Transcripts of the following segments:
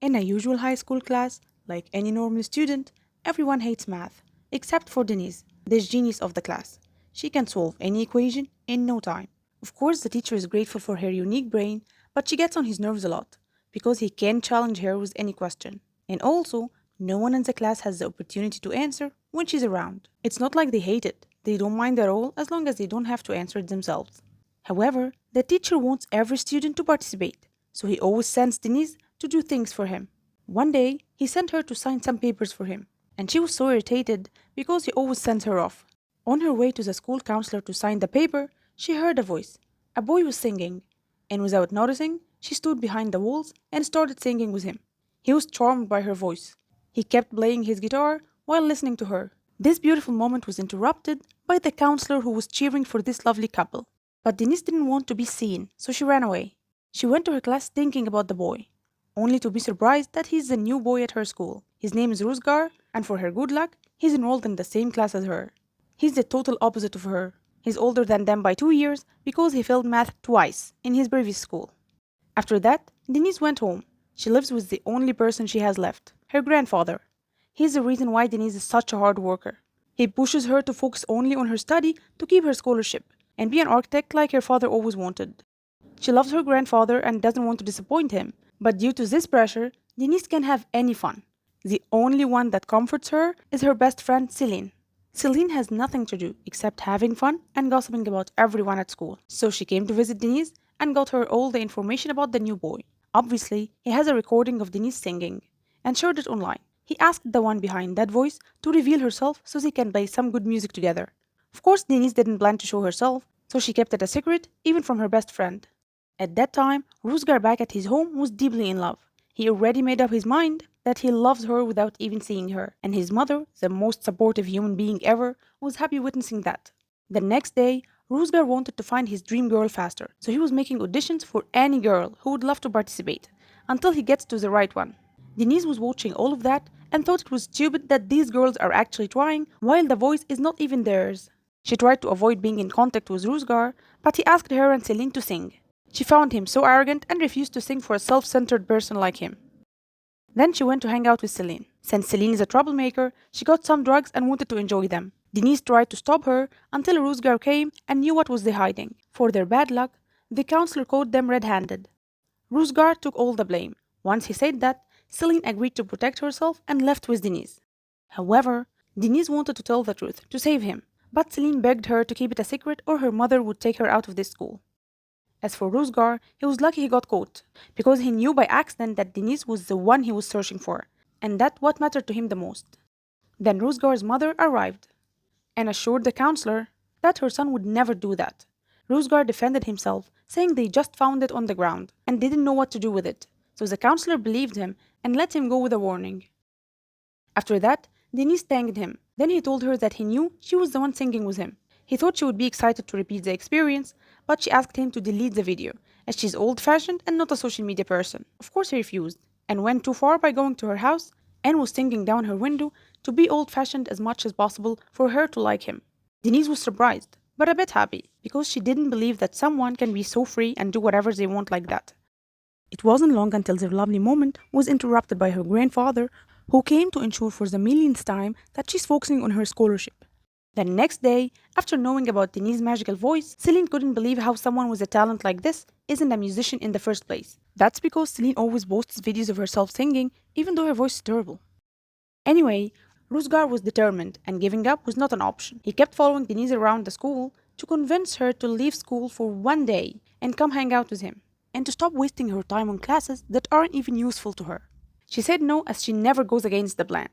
In a usual high school class, like any normal student, everyone hates math, except for Denise, the genius of the class. She can solve any equation in no time. Of course, the teacher is grateful for her unique brain, but she gets on his nerves a lot, because he can challenge her with any question. And also, no one in the class has the opportunity to answer when she's around. It's not like they hate it, they don't mind at all as long as they don't have to answer it themselves. However, the teacher wants every student to participate, so he always sends Denise to do things for him. One day, he sent her to sign some papers for him, and she was so irritated because he always sends her off. On her way to the school counselor to sign the paper, she heard a voice. A boy was singing, and without noticing, she stood behind the walls and started singing with him. He was charmed by her voice. He kept playing his guitar while listening to her. This beautiful moment was interrupted by the counselor who was cheering for this lovely couple. But Denise didn't want to be seen, so she ran away. She went to her class thinking about the boy, only to be surprised that he's the new boy at her school. His name is Ruzgar, and for her good luck, he's enrolled in the same class as her. He's the total opposite of her. He's older than them by 2 years because he failed math twice in his previous school. After that, Denise went home. She lives with the only person she has left, her grandfather. He's the reason why Denise is such a hard worker. He pushes her to focus only on her study to keep her scholarship and be an architect like her father always wanted. She loves her grandfather and doesn't want to disappoint him, but due to this pressure, Denise can have any fun. The only one that comforts her is her best friend Celine. Celine has nothing to do except having fun and gossiping about everyone at school, so she came to visit Denise and got her all the information about the new boy. Obviously, he has a recording of Denise singing and shared it online. He asked the one behind that voice to reveal herself so they can play some good music together. Of course, Denise didn't plan to show herself, so she kept it a secret even from her best friend. At that time, Ruzgar back at his home was deeply in love. He already made up his mind that he loves her without even seeing her, and his mother, the most supportive human being ever, was happy witnessing that. The next day, Ruzgar wanted to find his dream girl faster, so he was making auditions for any girl who would love to participate, until he gets to the right one. Denise was watching all of that and thought it was stupid that these girls are actually trying while the voice is not even theirs. She tried to avoid being in contact with Ruzgar, but he asked her and Celine to sing. She found him so arrogant and refused to sing for a self-centered person like him. Then she went to hang out with Celine. Since Celine is a troublemaker, she got some drugs and wanted to enjoy them. Denise tried to stop her until Ruzgar came and knew what was they hiding. For their bad luck, the counselor caught them red-handed. Ruzgar took all the blame. Once he said that, Celine agreed to protect herself and left with Denise. However, Denise wanted to tell the truth to save him, but Celine begged her to keep it a secret or her mother would take her out of this school. As for Ruzgar, he was lucky he got caught, because he knew by accident that Denise was the one he was searching for, and that what mattered to him the most. Then Ruzgar's mother arrived, and assured the counselor that her son would never do that. Ruzgar defended himself, saying they just found it on the ground, and didn't know what to do with it, so the counselor believed him and let him go with a warning. After that, Denise thanked him. Then he told her that he knew she was the one singing with him. He thought she would be excited to repeat the experience, but she asked him to delete the video, as she's old-fashioned and not a social media person. Of course he refused, and went too far by going to her house and was singing down her window to be old-fashioned as much as possible for her to like him. Denise was surprised, but a bit happy, because she didn't believe that someone can be so free and do whatever they want like that. It wasn't long until their lovely moment was interrupted by her grandfather, who came to ensure for the millionth time that she's focusing on her scholarship. The next day, after knowing about Denise's magical voice, Celine couldn't believe how someone with a talent like this isn't a musician in the first place. That's because Celine always posts videos of herself singing, even though her voice is terrible. Anyway, Ruzgar was determined, and giving up was not an option. He kept following Denise around the school to convince her to leave school for one day and come hang out with him, and to stop wasting her time on classes that aren't even useful to her. She said no, as she never goes against the plan.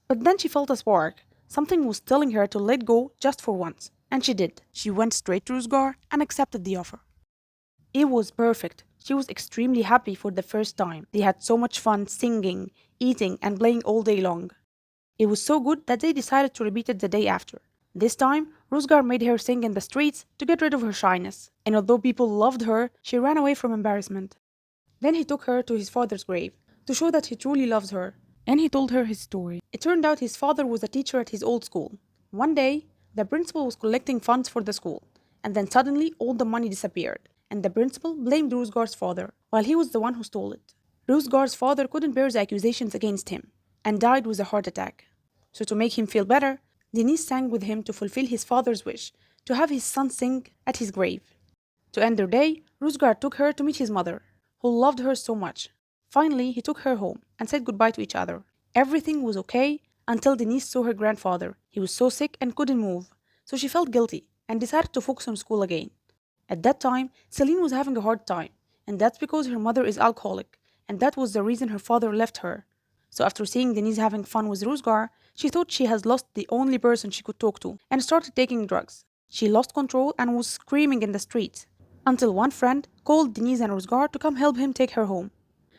But then she felt a spark. Something was telling her to let go just for once, and she did. She went straight to Ruzgar and accepted the offer. It was perfect. She was extremely happy for the first time. They had so much fun singing, eating, and playing all day long. It was so good that they decided to repeat it the day after. This time, Ruzgar made her sing in the streets to get rid of her shyness, and although people loved her, she ran away from embarrassment. Then he took her to his father's grave to show that he truly loves her, and he told her his story. It turned out his father was a teacher at his old school. One day, the principal was collecting funds for the school, and then suddenly all the money disappeared, and the principal blamed Ruzgar's father, while he was the one who stole it. Ruzgar's father couldn't bear the accusations against him and died with a heart attack. So, to make him feel better, Denise sang with him to fulfill his father's wish to have his son sing at his grave. To end their day, Ruzgar took her to meet his mother, who loved her so much. Finally, he took her home and said goodbye to each other. Everything was okay until Denise saw her grandfather. He was so sick and couldn't move, so she felt guilty and decided to focus on school again. At that time, Celine was having a hard time, and that's because her mother is alcoholic, and that was the reason her father left her. So after seeing Denise having fun with Ruzgar, she thought she has lost the only person she could talk to and started taking drugs. She lost control and was screaming in the streets until one friend called Denise and Ruzgar to come help him take her home.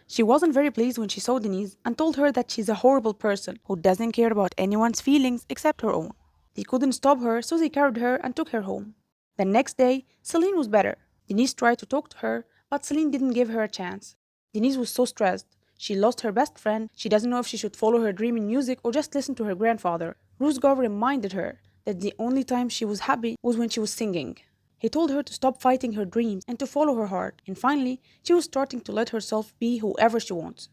She wasn't very pleased when she saw Denise and told her that she's a horrible person who doesn't care about anyone's feelings except her own. They couldn't stop her, so they carried her and took her home. The next day, Celine was better. Denise tried to talk to her, but Celine didn't give her a chance. Denise was so stressed. She lost her best friend. She doesn't know if she should follow her dream in music or just listen to her grandfather. Ruzgar reminded her that the only time she was happy was when she was singing. He told her to stop fighting her dreams and to follow her heart, and finally, she was starting to let herself be whoever she wants.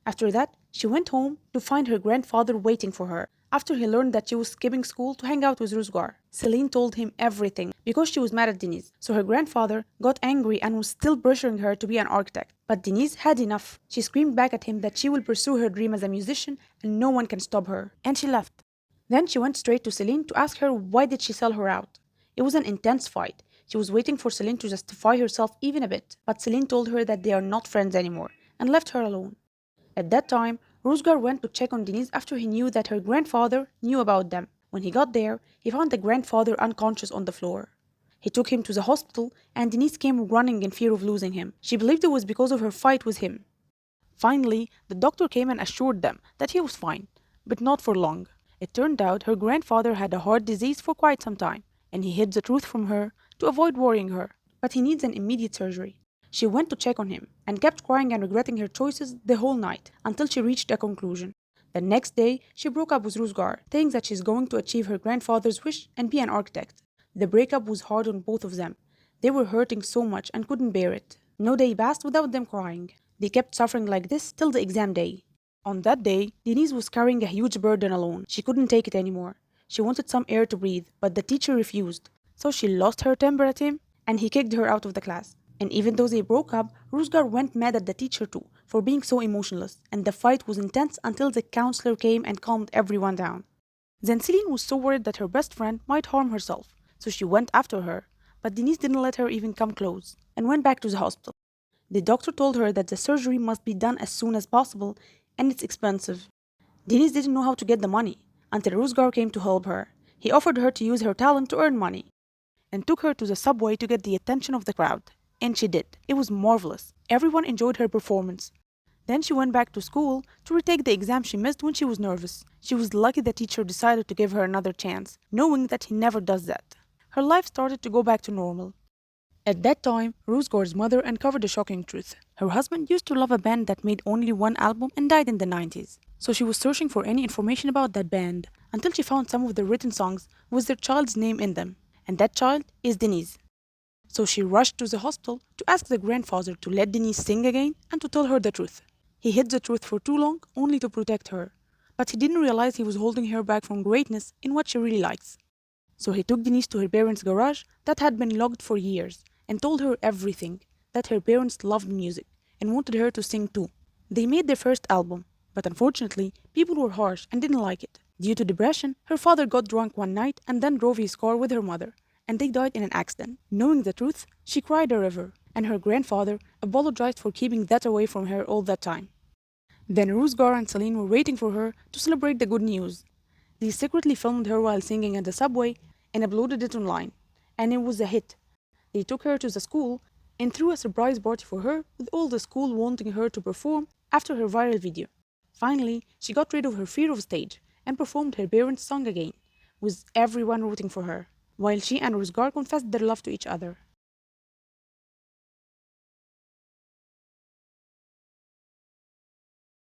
After that, she went home to find her grandfather waiting for her after he learned that she was skipping school to hang out with Ruzgar. Celine told him everything because she was mad at Denise, so her grandfather got angry and was still pressuring her to be an architect. But Denise had enough. She screamed back at him that she will pursue her dream as a musician and no one can stop her, and she left. Then she went straight to Celine to ask her why did she sell her out. It was an intense fight. She was waiting for Celine to justify herself even a bit, but Celine told her that they are not friends anymore and left her alone. At that time, Ruzgar went to check on Denise after he knew that her grandfather knew about them. When he got there, he found the grandfather unconscious on the floor. He took him to the hospital and Denise came running in fear of losing him. She believed it was because of her fight with him. Finally, the doctor came and assured them that he was fine, but not for long. It turned out her grandfather had a heart disease for quite some time, and he hid the truth from her to avoid worrying her. But he needs an immediate surgery. She went to check on him and kept crying and regretting her choices the whole night until she reached a conclusion. The next day, she broke up with Ruzgar, saying that she's going to achieve her grandfather's wish and be an architect. The breakup was hard on both of them. They were hurting so much and couldn't bear it. No day passed without them crying. They kept suffering like this till the exam day. On that day, Denise was carrying a huge burden alone. She couldn't take it anymore. She wanted some air to breathe, but the teacher refused. So she lost her temper at him and he kicked her out of the class. And even though they broke up, Ruzgar went mad at the teacher too for being so emotionless, and the fight was intense until the counselor came and calmed everyone down. Then Celine was so worried that her best friend might harm herself, so she went after her, but Denise didn't let her even come close and went back to the hospital. The doctor told her that the surgery must be done as soon as possible and it's expensive. Denise didn't know how to get the money until Ruzgar came to help her. He offered her to use her talent to earn money and took her to the subway to get the attention of the crowd. And she did. It was marvelous. Everyone enjoyed her performance. Then she went back to school to retake the exam she missed when she was nervous. She was lucky the teacher decided to give her another chance, knowing that he never does that. Her life started to go back to normal. At that time, Ruzgar's mother uncovered a shocking truth. Her husband used to love a band that made only one album and died in the 90s. So she was searching for any information about that band until she found some of the written songs with their child's name in them. And that child is Denise. So she rushed to the hospital to ask the grandfather to let Denise sing again and to tell her the truth. He hid the truth for too long only to protect her, but he didn't realize he was holding her back from greatness in what she really likes. So he took Denise to her parents' garage that had been locked for years and told her everything, that her parents loved music and wanted her to sing too. They made their first album, but unfortunately, people were harsh and didn't like it. Due to depression, her father got drunk one night and then drove his car with her mother, and they died in an accident. Knowing the truth, she cried a river, and her grandfather apologized for keeping that away from her all that time. Then Ruzgar and Celine were waiting for her to celebrate the good news. They secretly filmed her while singing at the subway and uploaded it online, and it was a hit. They took her to the school and threw a surprise party for her with all the school wanting her to perform after her viral video. Finally, she got rid of her fear of stage and performed her parents' song again, with everyone rooting for her, while she and Ruzgar confessed their love to each other.